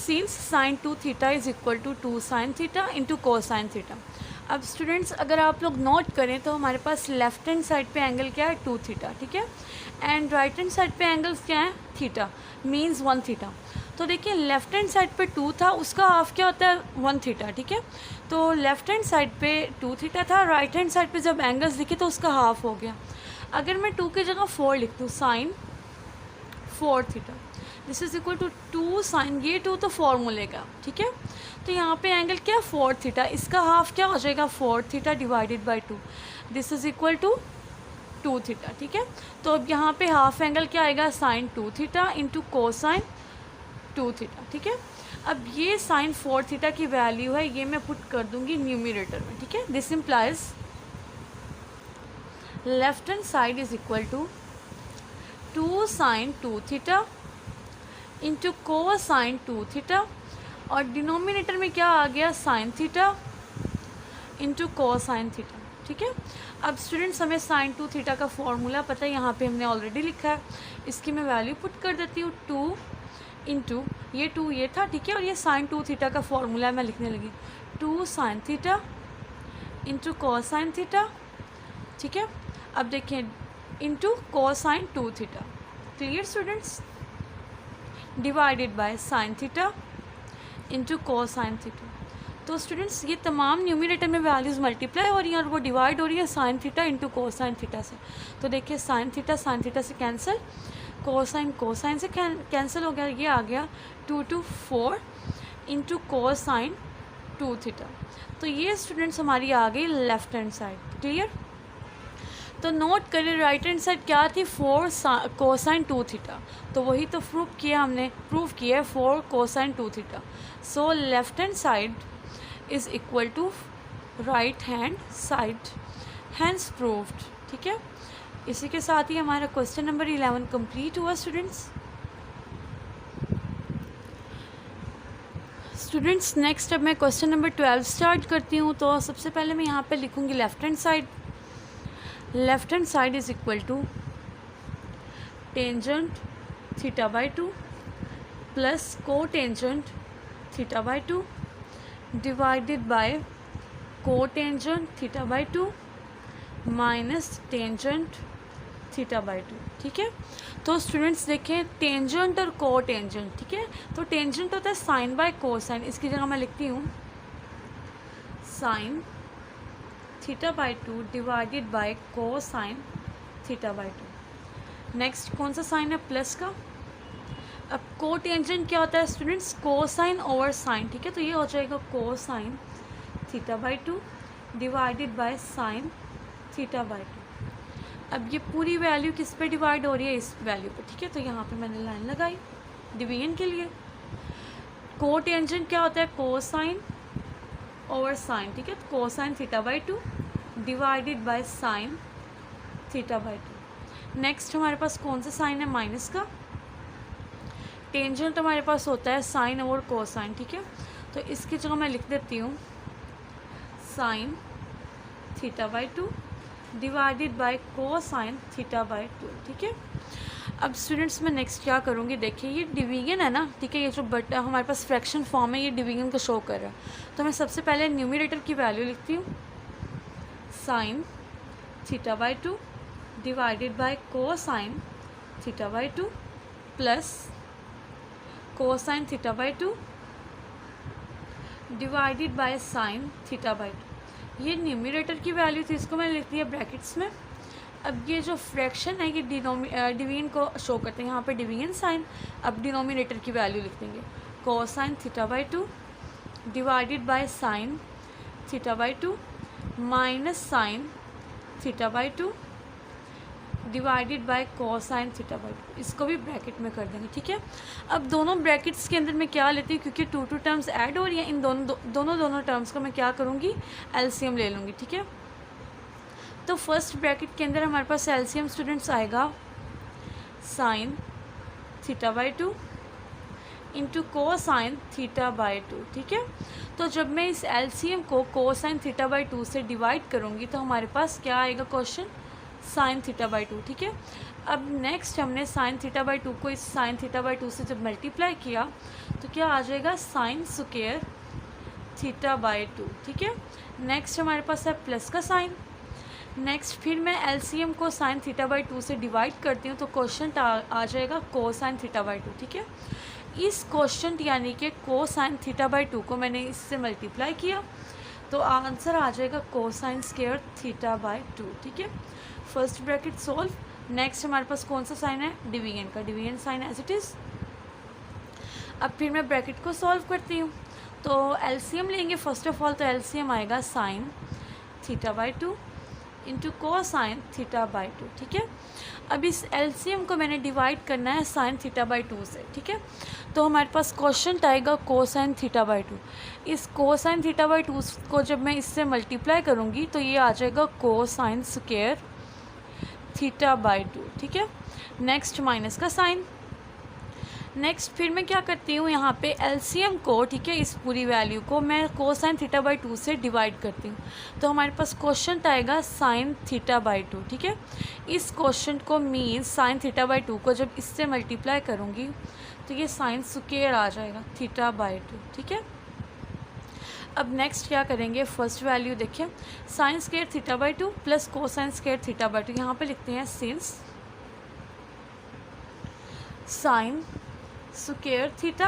Since sine 2 theta is equal to 2 sine theta into cosine theta. अब students अगर आप लोग नोट करें तो हमारे पास लेफ्ट हैंड साइड पे एंगल क्या है 2 थीटा, ठीक है, एंड राइट हैंड साइड पे एंगल्स क्या है थीटा, मीन्स 1 थीटा। तो देखिए लेफ्ट हैंड साइड पे 2 था, उसका हाफ क्या होता है 1 थीटा, ठीक है। तो लेफ्ट हैंड साइड पे 2 थीटा था, राइट हैंड साइड पे जब एंगल्स दिखे तो उसका हाफ हो गया। अगर मैं 2 की जगह 4 लिख दूँ, sine 4 theta this is equal to 2 sine, ये 2 तो फॉर्मूले का, ठीक है। तो यहाँ पे एंगल क्या 4 थीटा, इसका हाफ क्या हो जाएगा 4 theta divided by 2, this is equal to 2 theta, ठीक है। तो अब यहाँ पे हाफ एंगल क्या आएगा sine 2 theta into cosine 2 theta, ठीक है। अब ये साइन 4 थीटा की वैल्यू है, ये मैं पुट कर दूंगी न्यूमरेटर में, ठीक है। This implies left hand side is equal to 2 sine 2 theta into cosine 2 theta, और डिनोमिनेटर में क्या आ गया sine theta into cosine theta, ठीक है। अब स्टूडेंट्स हमें साइन 2 थीटा का फॉर्मूला पता है, यहाँ पे हमने ऑलरेडी लिखा है, इसकी मैं वैल्यू पुट कर देती हूँ 2 इंटू ये 2 ये था, ठीक है, और ये साइन 2 थीटा का फॉर्मूला मैं लिखने लगी 2 sine theta into cosine theta, ठीक है। अब देखिए into cosine 2 theta, clear students, divided by sine theta into cosine theta. तो स्टूडेंट्स ये तमाम न्यूमरेटर में वैल्यूज़ मल्टीप्लाई हो रही हैं और वो डिवाइड हो रही है sine theta into cosine theta से। तो देखिए साइन थीटा से कैंसिल, कोसाइन से कैंसिल हो गया, ये आ गया 2 to 4 इंटू कोसाइन 2 थीटा। तो ये स्टूडेंट्स हमारी आ गई लेफ्ट हैंड साइड, क्लियर। तो नोट करें राइट हैंड साइड क्या थी 4 कोसाइन 2 थीटा, तो वही तो प्रूफ किया हमने, प्रूफ किया है 4 cosine 2 theta. So left hand side is equal to right hand side, hence proved, ठीक है। इसी के साथ ही हमारा क्वेश्चन नंबर 11 कंप्लीट हुआ स्टूडेंट्स। नेक्स्ट अब मैं क्वेश्चन नंबर 12 स्टार्ट करती हूँ। तो सबसे पहले मैं यहाँ पे लिखूँगी left hand side is equal to tangent theta by 2 plus cotangent theta by 2 divided by cotangent theta by 2 minus tangent theta by 2, ठीक है। तो स्टूडेंट्स देखें टेंजेंट और को टेंजेंट, ठीक है। तो टेंजेंट होता है साइन बाय कोसाइन, इसकी जगह मैं लिखती हूँ sign theta by 2 divided by cosine theta by 2। Next कौन सा साइन है प्लस का। अब को टेंजेंट क्या होता है स्टूडेंट्स कोसाइन ओवर साइन, ठीक है। तो ये हो जाएगा cosine theta by 2 divided by sine theta by 2। अब ये पूरी वैल्यू किस पे डिवाइड हो रही है इस वैल्यू पे, ठीक है। तो यहाँ पे मैंने लाइन लगाई डिवीजन के लिए। को टेंजेंट क्या होता है कोसाइन ओवर साइन, ठीक है। तो cosine theta by 2 divided by sine theta by 2। Next हमारे पास कौन सा साइन है माइनस का। टेंजेंट हमारे पास होता है साइन ओवर कोसाइन, ठीक है। तो इसकी जगह मैं लिख देती हूँ sign theta by 2 divided by cosine theta by 2, ठीक है। अब स्टूडेंट्स मैं नेक्स्ट क्या करूँगी, देखिए ये डिवीजन है ना, ठीक है। ये जो बट हमारे पास फ्रैक्शन फॉर्म है ये डिवीजन को शो कर रहा है। तो मैं सबसे पहले न्यूमरेटर की वैल्यू लिखती हूँ sign theta by 2 divided by cosine theta by 2 plus cosine theta by 2 divided by sine theta by 2। ये न्यूमरेटर की वैल्यू थी, इसको मैंने लिख दिया ब्रैकेट्स में। अब ये जो फ्रैक्शन है ये डिवीजन को शो करते हैं, यहाँ पे डिवीजन साइन। अब डिनोमिनेटर की वैल्यू लिख देंगे cosine theta by 2 divided by sine theta by 2 minus sign theta by 2 divided by cosine theta by 2। इसको भी ब्रैकेट में कर देंगे, ठीक है। अब दोनों ब्रैकेट्स के अंदर मैं क्या लेती हूँ, क्योंकि 2 टर्म्स ऐड हो रही हैं, इन दोनों टर्म्स का मैं क्या करूँगी एलसीएम ले लूँगी, ठीक है। तो फर्स्ट ब्रैकेट के अंदर हमारे पास एलसीएम स्टूडेंट्स आएगा sign theta by 2 into cosine theta by 2, ठीक है। तो जब मैं इस एलसीएम को कोसाइन थीटा बाई 2 से डिवाइड करूँगी तो हमारे पास क्या आएगा क्वेश्चन साइन थीटा बाई 2, ठीक है। अब नेक्स्ट हमने साइन थीटा बाई टू को इस साइन थीटा बाई टू से जब मल्टीप्लाई किया तो क्या आ जाएगा sign square theta by two, ठीक है। नेक्स्ट हमारे पास है प्लस का साइन। नेक्स्ट फिर मैं एलसीएम को साइन थीटा बाई टू से डिवाइड करती हूँ तो क्वेश्चन आ जाएगा कोसाइन थीटा बाई टू, ठीक है। इस क्वेश्चन यानी कि कोसाइन थीटा बाई टू को मैंने इससे मल्टीप्लाई किया तो आंसर आ जाएगा cosine square theta by two, ठीक है। First bracket solve. नेक्स्ट हमारे पास कौन सा साइन है, डिवीजन का, division sign as it is. अब फिर मैं ब्रैकेट को सॉल्व करती हूँ तो एलसीएम लेंगे फर्स्ट ऑफ ऑल, तो एलसीएम आएगा sign theta by two into cosine theta by two, ठीक है। अब इस एलसीएम को मैंने डिवाइड करना है साइन थीटा बाई टू से, ठीक है। तो हमारे पास क्वेश्चन आएगा कोसाइन थीटा बाई टू। इस कोसाइन थीटा बाई टू को जब मैं इससे मल्टीप्लाई करूँगी तो ये आ जाएगा cosine square theta by two, ठीक है। नेक्स्ट माइनस का साइन। नेक्स्ट फिर मैं क्या करती हूँ, यहाँ पे एलसीएम को, ठीक है, इस पूरी वैल्यू को मैं कोसाइन थीटा बाई टू से डिवाइड करती हूँ तो हमारे पास क्वेश्चन आएगा साइन थीटा बाई टू, ठीक है। इस क्वेश्चन को mean sine theta by to को जब इससे मल्टीप्लाई करूँगी तो ये साइन स्क्वायर आ जाएगा थीटा बाई टू, ठीक है। अब नेक्स्ट क्या करेंगे, फर्स्ट वैल्यू देखिए sine square theta by two plus cosine square theta by two, यहाँ पे लिखते हैं since sine square theta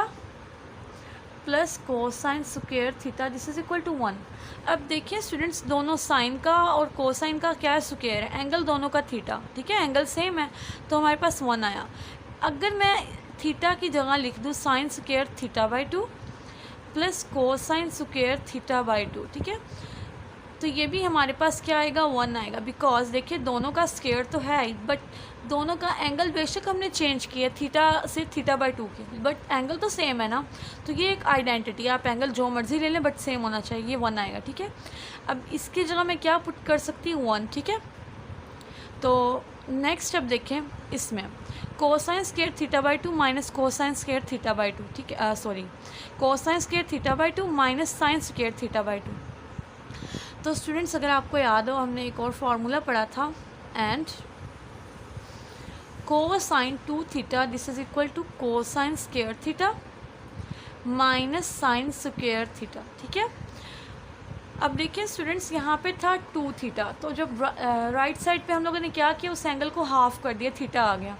plus cosine square theta this is equal to 1। अब देखिए स्टूडेंट्स, दोनों साइन का और कोसाइन का क्या स्क्वायर है, एंगल दोनों का थीटा, ठीक है, एंगल सेम है तो हमारे पास 1 आया। अगर मैं थीटा की जगह लिख दूँ sign square theta by two plus cosine square theta by two, ठीक है, तो ये भी हमारे पास क्या आएगा, 1 आएगा। बिकॉज देखिए दोनों का स्क्वायर तो है ही, बट दोनों का एंगल बेशक हमने चेंज किया थीटा से थीटा बाई टू की, बट एंगल तो सेम है ना, तो ये एक आइडेंटिटी, आप एंगल जो मर्जी ले लें बट सेम होना चाहिए, ये 1 आएगा, ठीक है। अब इसकी जगह मैं क्या पुट कर सकती हूँ, 1, ठीक है। तो नेक्स्ट अब देखें इसमें cosine square theta by to minus cosine square theta by two, ठीक है, sorry cosine square theta by to minus sine square theta by to. तो स्टूडेंट्स अगर आपको याद हो हमने एक और फार्मूला पढ़ा था, and cosine two theta this is equal to cosine square theta minus sine square theta, ठीक है। अब देखिए स्टूडेंट्स यहाँ पे था 2 थीटा, तो जब राइट साइड पे हम लोगों ने क्या किया, उस एंगल को हाफ कर दिया, थीटा आ गया।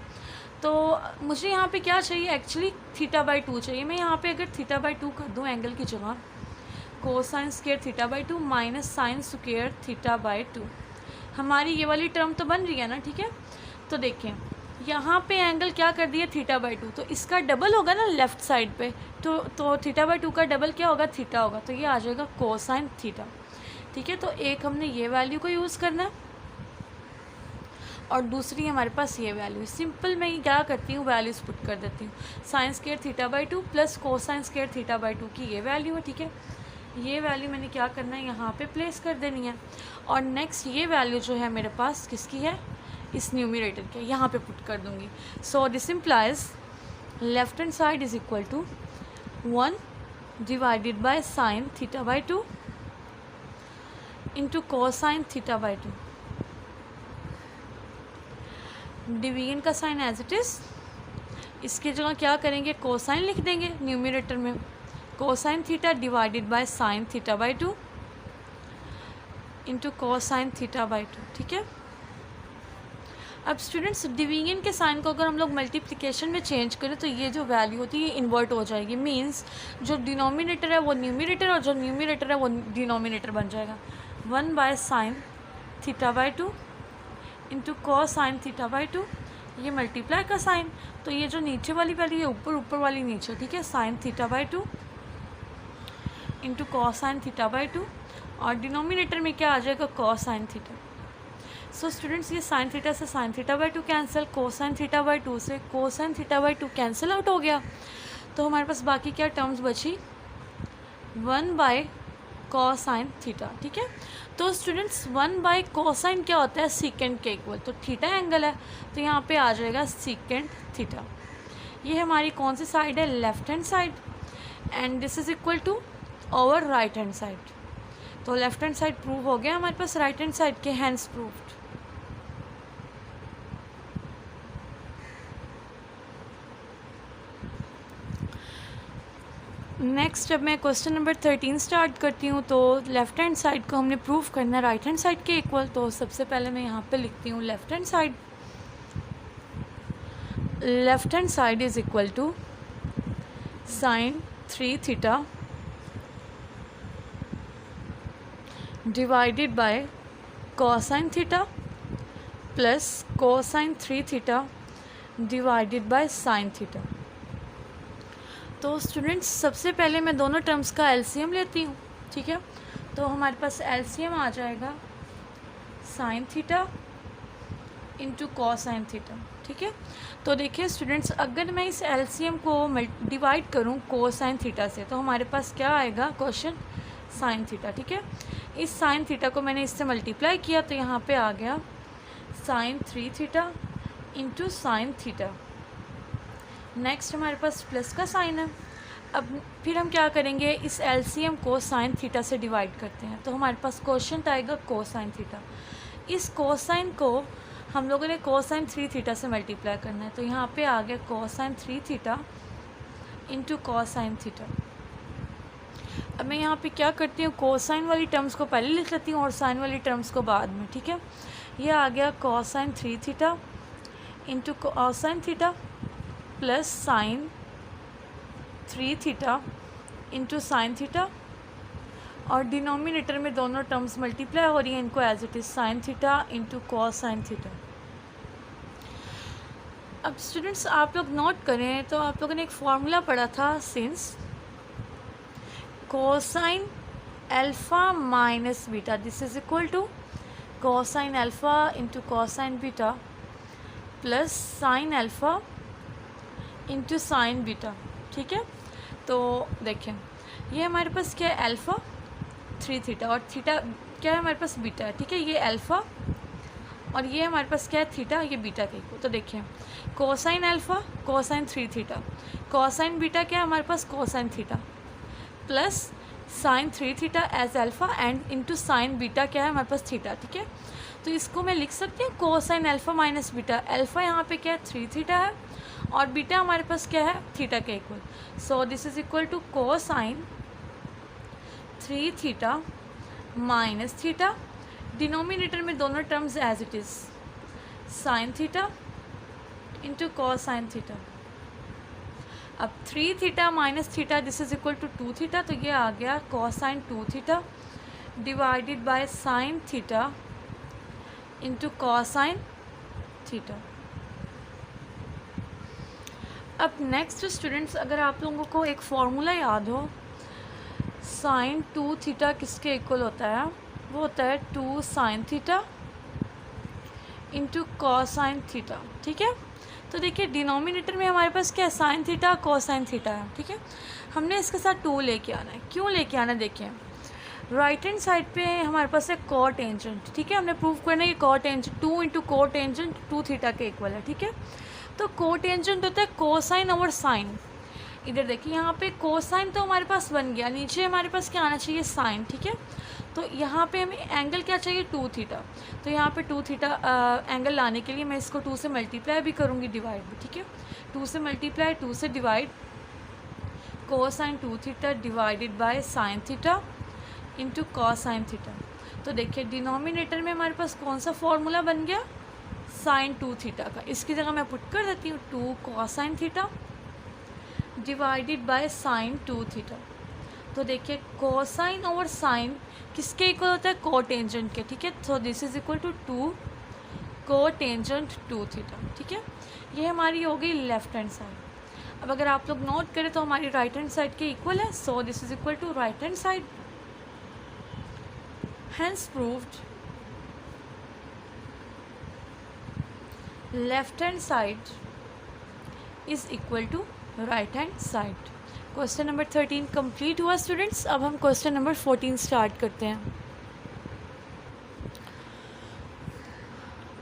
तो मुझे यहाँ पे क्या चाहिए, एक्चुअली थीटा बाई टू चाहिए। मैं यहाँ पे अगर थीटा बाई टू कर दूँ एंगल की जगह, cosine square theta by to minus sine square theta by to, हमारी ये वाली टर्म तो बन रही है ना, ठीक है। तो देखें यहाँ पे एंगल क्या कर दिया, थीटा बाई टू, तो इसका डबल होगा ना लेफ़्ट साइड पे, तो थीटा बाई टू का डबल क्या होगा, थीटा होगा, तो ये आ जाएगा कोसाइन थीटा, ठीक है। तो एक हमने ये वैल्यू को यूज़ करना है और दूसरी हमारे पास ये वैल्यू। सिंपल मैं क्या करती हूँ, वैल्यूज़ पुट कर देती हूँ। Sine square theta by two plus cosine square theta by to की ये वैल्यू है, ठीक है। ये वैल्यू मैंने क्या करना है, यहाँ पे प्लेस कर देनी है। और नेक्स्ट ये वैल्यू जो है मेरे पास किसकी है, इस न्यूमरेटर के, यहाँ पे पुट कर दूँगी। So this implies left hand side is equal to 1 divided by sine theta by two into cosine theta by two. Division का साइन एज इट इज़, इसकी जगह क्या करेंगे, कोसाइन लिख देंगे न्यूमरेटर में, cosine theta divided by sine theta by two into cosine theta by two, ठीक है। अब स्टूडेंट्स डिवीजन के साइन को अगर हम लोग मल्टीप्लिकेशन में चेंज करें तो ये जो वैल्यू होती है ये इन्वर्ट हो जाएगी, मींस जो डिनोमिनेटर है वो न्यूमरेटर और जो न्यूमरेटर है वो डिनोमिनेटर बन जाएगा। 1 bye sine theta by two into cosine theta by to, ये मल्टीप्लाई का साइन, तो ये जो नीचे वाली वैल्यू है ऊपर, ऊपर वाली नीचे, ठीक है, sine theta by two into cosine theta by two, और डिनोमिनेटर में क्या आ जाएगा, कोसाइन थीटा। सो स्टूडेंट्स ये साइन थीटा से sine theta by two cancel, cosine theta by two से cosine theta by two cancel out हो गया। तो हमारे पास बाकी क्या टर्म्स बची, 1 बाय कोसाइन थीटा, ठीक है। तो स्टूडेंट्स 1 बाय कोसाइन क्या होता है, सीकेंड के इक्वल, तो थीटा एंगल है तो यहाँ पे आ जाएगा सीकेंड थीटा। ये हमारी कौन सी साइड है, left hand side, and this is equal to over right hand side. तो लेफ्ट हैंड साइड प्रूव हो गया हमारे पास राइट हैंड साइड के, हैंड्स प्रूव्ड। नेक्स्ट जब मैं क्वेश्चन नंबर 13 स्टार्ट करती हूँ तो लेफ़्ट हैंड साइड को हमने प्रूव करना है राइट हैंड साइड के इक्वल। तो सबसे पहले मैं यहाँ पे लिखती हूँ left hand side is equal to sine 3 theta divided by cosine theta plus cosine 3 theta divided by sine theta. तो स्टूडेंट्स सबसे पहले मैं दोनों टर्म्स का एलसीएम लेती हूँ, ठीक है। तो हमारे पास एलसीएम आ जाएगा sign theta into cosine theta, ठीक है। तो देखिए स्टूडेंट्स, अगर मैं इस एलसीएम को डिवाइड करूँ कोसाइन थीटा से तो हमारे पास क्या आएगा क्वेश्चन साइन थीटा, ठीक है। इस साइन थीटा को मैंने इससे मल्टीप्लाई किया तो यहाँ पे आ गया sine 3 theta into sine theta. Next हमारे पास प्लस का साइन है। अब फिर हम क्या करेंगे, इस एलसीएम को साइन थीटा से डिवाइड करते हैं तो हमारे पास क्वेश्चन आएगा कोसाइन थीटा। इस कोसाइन को हम लोगों ने कोसाइन 3 थीटा से मल्टीप्लाई करना है तो यहाँ पे आ गया cosine 3 theta into cosine theta. अब मैं यहाँ पे क्या करती हूँ, कोसाइन वाली टर्म्स को पहले लिख लेती हूँ और साइन वाली टर्म्स को बाद में, ठीक है। ये आ गया cosine 3 theta into cosine theta plus sine 3 theta into sine theta, और डिनोमिनेटर में दोनों टर्म्स मल्टीप्लाई हो रही हैं, इनको as it is sine theta into cosine theta. अब स्टूडेंट्स आप लोग नोट करें तो आप लोगों ने एक फॉर्मूला पढ़ा था, since cosine alpha minus beta this is equal to cosine alpha into cosine beta plus sine alpha into sine beta, ठीक है। तो देखें ये हमारे पास क्या है, अल्फ़ा 3 थीटा और थीटा क्या है हमारे पास बीटा है, ठीक है। ये अल्फ़ा और ये हमारे पास क्या है थीटा, ये बीटा के इक्वल। तो देखिए cosine alpha cosine 3 theta, cosine beta क्या है हमारे पास cosine theta plus sine 3 theta as alpha and into sine beta क्या है हमारे पास थीटा, ठीक है। तो इसको मैं लिख सकती हूँ cosine alpha minus beta. Alpha यहाँ पे क्या है 3 थीटा है और बीटा हमारे पास क्या है थीटा के equal. So this is equal to cosine 3 theta minus theta, denominator में दोनों terms as it is sine theta into cosine theta. अब 3 theta minus theta this is equal to 2 theta, तो ये आ गया cosine 2 theta divided by sine theta into cosine theta. अब next students, अगर आप लोगों को एक फॉर्मूला याद हो, साइन 2 थीटा किसके इक्वल होता है, वो होता है 2 sine theta into cosine theta, ठीक है। तो देखिए डिनोमिनेटर में हमारे पास क्या है साइन थीटा कोसाइन थीटा है, ठीक है। हमने इसके साथ 2 लेके आना है। क्यों लेके आना है, देखिए राइट हैंड साइड पे हमारे पास है कॉट टेंजेंट, ठीक है। हमने प्रूव करना है कि cot tangent 2 into cot tangent 2 theta के इक्वल है, ठीक है। तो कॉट टेंजेंट होता है कोसाइन ओवर साइन। इधर देखिए यहाँ पे कोसाइन तो हमारे पास बन गया, नीचे हमारे पास क्या आना चाहिए साइन, ठीक है। तो यहाँ पे हमें एंगल क्या चाहिए 2 थीटा, तो यहाँ पे 2 थीटा एंगल लाने के लिए मैं इसको 2 से मल्टीप्लाई भी करूँगी, डिवाइड भी, ठीक है। 2 से मल्टीप्लाई 2 से divide, cosine 2 theta divided by sine theta into cosine theta. तो देखिए डिनोमिनेटर में हमारे पास कौन सा फॉर्मूला बन गया साइन 2 थीटा का। इसकी जगह मैं पुट कर देती हूँ 2 cosine theta divided by sine 2 theta. तो देखिए कोसाइन ओवर साइन किसके इक्वल होता है कोटेंजेंट के, ठीक है। So this is equal to 2 cotangent 2 theta, ठीक है। ये हमारी हो गई लेफ्ट हैंड साइड। अब अगर आप लोग नोट करें तो हमारी राइट हैंड साइड के इक्वल है। So this is equal to right hand side, hence proved left hand side is equal to right hand side। Question number 13 complete हुआ स्टूडेंट्स। अब हम क्वेश्चन नंबर 14 स्टार्ट करते हैं।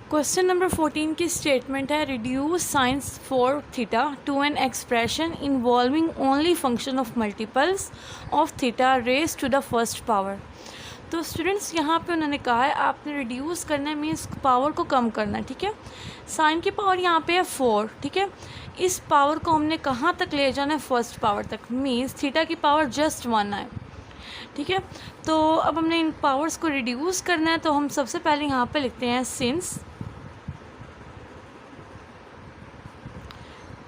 क्वेश्चन नंबर 14 की statement है, reduce sines 4 theta to an expression involving only function of multiples of theta raise to the first power. तो students यहाँ पे उन्होंने कहा है आपने रिड्यूस करना है, मीन्स पावर को कम करना है, ठीक है। साइन की पावर यहाँ पे है 4, ठीक है। इस पावर को हमने कहाँ तक ले जाना है, फर्स्ट पावर तक, मीन्स थीटा की पावर जस्ट 1 है, ठीक है। तो अब हमने इन पावर्स को रिड्यूस करना है, तो हम सबसे पहले यहाँ पे लिखते हैं since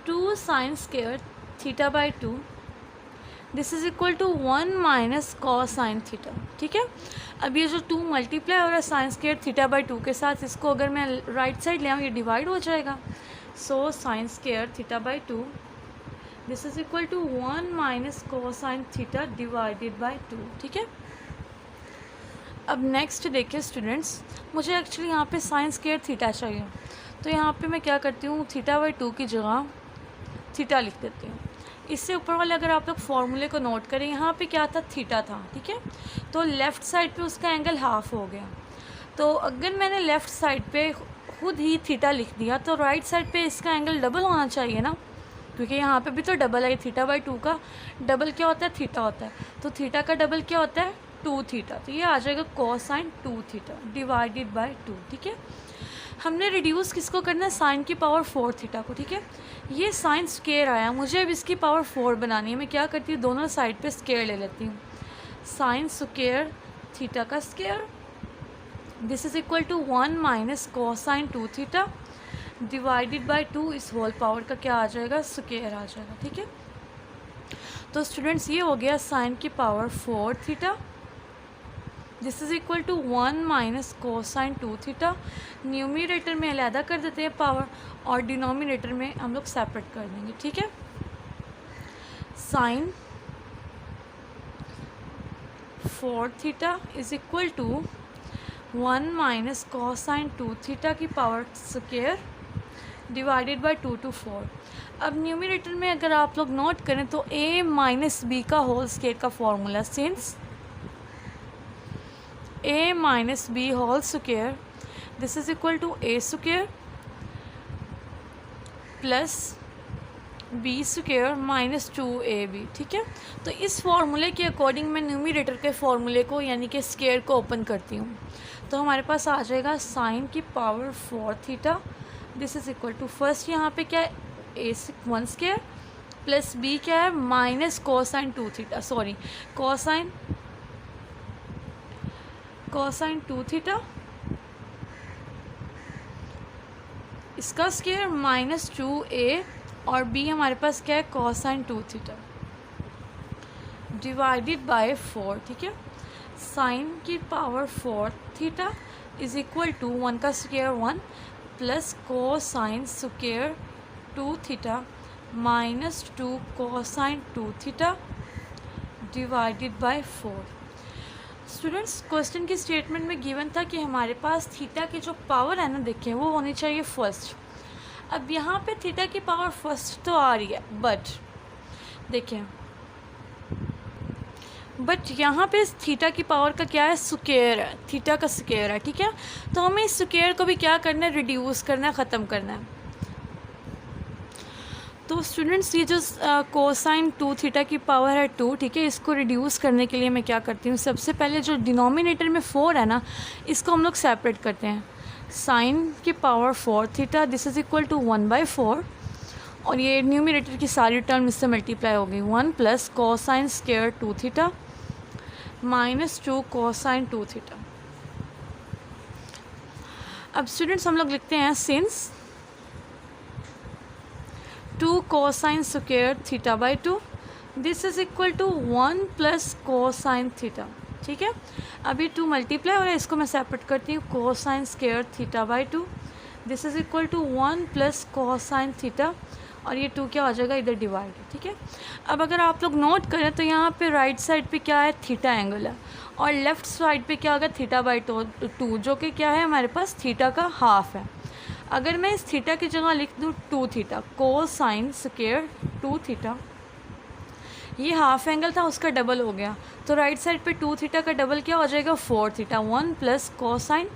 2 sine square theta by 2 this is equal to 1 minus cos sine theta, ठीक है। अब ये जो 2 मल्टीप्लाई हो रहा है साइन स्क्वायर थीटा बाई 2 के साथ, इसको अगर मैं राइट साइड ले आऊँ ये डिवाइड हो जाएगा। So sine square theta by 2 this is equal to 1 minus cos sine theta divided by 2, ठीक है। अब नेक्स्ट देखिए स्टूडेंट्स, मुझे एक्चुअली यहाँ पे साइन स्क्वायर थीटा चाहिए, तो यहाँ पे मैं क्या करती हूँ, थीटा बाई 2 की जगह थीटा लिख देती हूँ। इससे ऊपर वाले अगर आप लोग फॉर्मूले को नोट करें, यहाँ पे क्या था, थीटा था, ठीक है। तो लेफ़्ट साइड पे उसका एंगल हाफ हो गया। तो अगर मैंने लेफ़्ट साइड पे खुद ही थीटा लिख दिया, तो राइट साइड पे इसका एंगल डबल होना चाहिए ना, क्योंकि यहाँ पे भी तो डबल है। थीटा बाई 2 का डबल क्या होता है, थीटा होता है। तो थीटा का डबल क्या होता है, 2 थीटा। तो ये आ जाएगा cos sine 2 theta divided by 2, ठीक है। हमने रिड्यूस किसको करना है, साइन की पावर 4 थीटा को, ठीक है। ये साइन स्क्वायर आया, मुझे अब इसकी पावर 4 बनानी है। मैं क्या करती हूँ, दोनों साइड पे स्क्वायर ले लेती हूँ। साइन स्क्वायर थीटा का square this is equal to 1 minus cos sine 2 theta divided by 2, इस होल पावर का क्या आ जाएगा, स्क्वायर आ जाएगा, ठीक है। तो स्टूडेंट्स ये हो गया साइन की power 4 theta this is equal to 1 minus cos sine 2 theta. Numerator में अलहदा कर देते हैं पावर, और डिनोमिनेटर में हम लोग सेपरेट कर देंगे, ठीक है। Sine 4 theta is equal to 1 minus cos sine 2 theta की power square divided by 2 to 4। अब न्यूमिनेटर में अगर आप लोग नोट करें तो a माइनस बी का होल स्क्वायर का formula, since a minus B whole square this is equal to a square plus B square minus 2ab, ठीक है। तो इस फॉर्मूले के अकॉर्डिंग मैं न्यूमिनेटर के फॉर्मूले को यानी कि स्क्वायर को ओपन करती हूँ, तो हमारे पास आ जाएगा साइन की power 4 theta this is equal to, first यहाँ पे क्या है, a1 स्क्वायर प्लस b क्या है, minus cosine 2 theta, sorry cosine 2 theta, इसका स्क्वायर माइनस 2a, और b हमारे पास क्या है, कोसाइन 2 थीटा डिवाइडेड बाय 4, ठीक है। साइन की power 4 theta is equal to 1 का square 1 plus cosine square 2 theta minus 2 cosine 2 theta divided by 4। Students question की स्टेटमेंट में गिवन था कि हमारे पास थीटा की जो पावर है ना, देखें वो होनी चाहिए फर्स्ट। अब यहाँ पे थीटा की पावर फर्स्ट तो आ रही है, बट देखें यहाँ पे थीटा की पावर का क्या है, स्क्वायर है, थीटा का स्क्वायर है, ठीक है। तो हमें इस स्क्वायर को भी क्या करना है, रिड्यूस करना है, ख़त्म करना है। तो स्टूडेंट्स ये जो कोसाइन 2 थीटा की पावर है 2, ठीक है, इसको रिड्यूस करने के लिए मैं क्या करती हूँ, सबसे पहले जो डिनोमिनेटर में 4 है ना, इसको हम लोग सेपरेट करते हैं। साइन की power 4 theta this is equal to 1/4, और ये न्यूमिनेटर की सारी टर्म इससे मल्टीप्लाई हो गई, 1 plus cosine square 2 theta minus 2 cosine 2 theta. अब स्टूडेंट्स हम लोग लिखते हैं since 2 cosine square theta by 2 this is equal to 1 plus cosine theta, ठीक है। अभी 2 मल्टीप्लाई हो रहा है, इसको मैं सेपरेट करती हूँ, cosine square theta by 2 this is equal to 1 plus cosine theta, और ये 2 क्या हो जाएगा, इधर डिवाइड, ठीक है। अब अगर आप लोग नोट करें तो यहाँ पे राइट साइड पे क्या है, थीटा एंगल है, और लेफ़्ट साइड पे क्या होगा, थीटा बाई 2 जो कि क्या है, हमारे पास थीटा का हाफ है। अगर मैं इस थीटा की जगह लिख दूँ 2 थीटा कोसाइन स्क्वायर 2 थीटा, ये हाफ एंगल था, उसका डबल हो गया, तो राइट साइड पे 2 थीटा का डबल क्या हो जाएगा, 4 theta, 1 plus cosine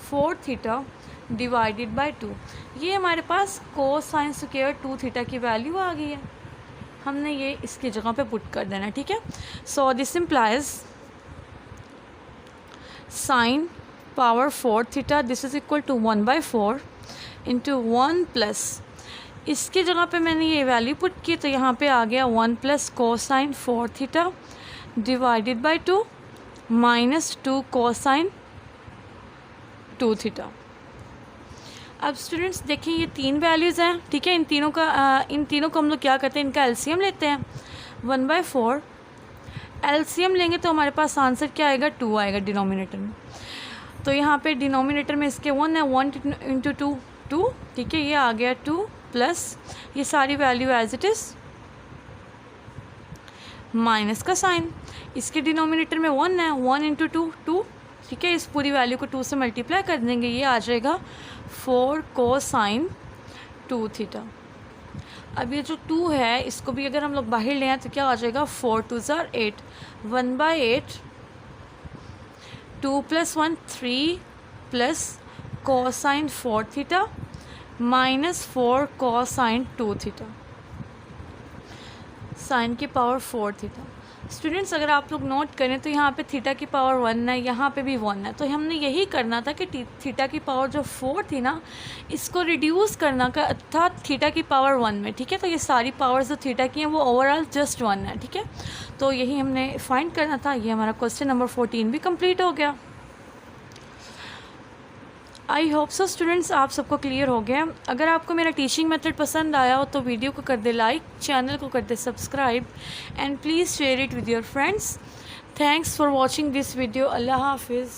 4 theta divided bye 2। ये हमारे पास कोसाइन स्क्वायर 2 थीटा की वैल्यू आ गई है, हमने ये इसकी जगह पे पुट कर देना, ठीक है। So this implies sine power 4 theta, this is equal to 1/4 into 1 plus, इसकी जगह पे मैंने ये वैल्यू पुट की तो यहाँ पे आ गया 1 plus cosine 4 theta divided by 2 minus 2 cosine 2 theta. अब स्टूडेंट्स देखिए ये तीन वैल्यूज़ हैं, ठीक है। इन तीनों को हम लोग क्या करते हैं, इनका एलसीएम लेते हैं। 1/4 एलसीएम लेंगे तो हमारे पास आंसर क्या आएगा, 2 आएगा डिनोमिनेटर में। तो यहाँ पे डिनोमिनेटर में इसके 1 है, 1 इंटू 2 2, ठीक है। ये आ गया 2 प्लस ये सारी value as it is minus का साइन, इसके डिनोमिनेटर में 1 है, 1 इंटू 2 2, ठीक है। इस पूरी वैल्यू को 2 से मल्टीप्लाई कर देंगे, ये आ जाएगा 4 कोसाइन 2 थीटा। अब ये जो 2 है इसको भी अगर हम लोग बाहर ले आए तो क्या आ जाएगा, 4 2 ज़ार 8, 1/8 2 + 1 3 plus cosine 4 theta minus 4 cosine 2 theta, sine की पावर 4 थीटा। स्टूडेंट्स अगर आप लोग नोट करें तो यहाँ पे थीटा की पावर 1 है, यहाँ पे भी 1 है, तो हमने यही करना था कि थीटा की पावर जो 4 थी ना इसको रिड्यूस करना था थीटा की पावर 1 में, ठीक है। तो ये सारी पावर्स जो थीटा की हैं वो ओवरऑल जस्ट 1 है, ठीक है। तो यही हमने फाइंड करना था। ये हमारा क्वेश्चन नंबर 14 भी कंप्लीट हो गया। आई होप सो स्टूडेंट्स आप सबको क्लियर हो गया। अगर आपको मेरा टीचिंग मेथड पसंद आया हो तो वीडियो को कर दे लाइक, चैनल को कर दे subscribe and please share it with your friends. Thanks for watching this video. अल्लाह हाफिज़।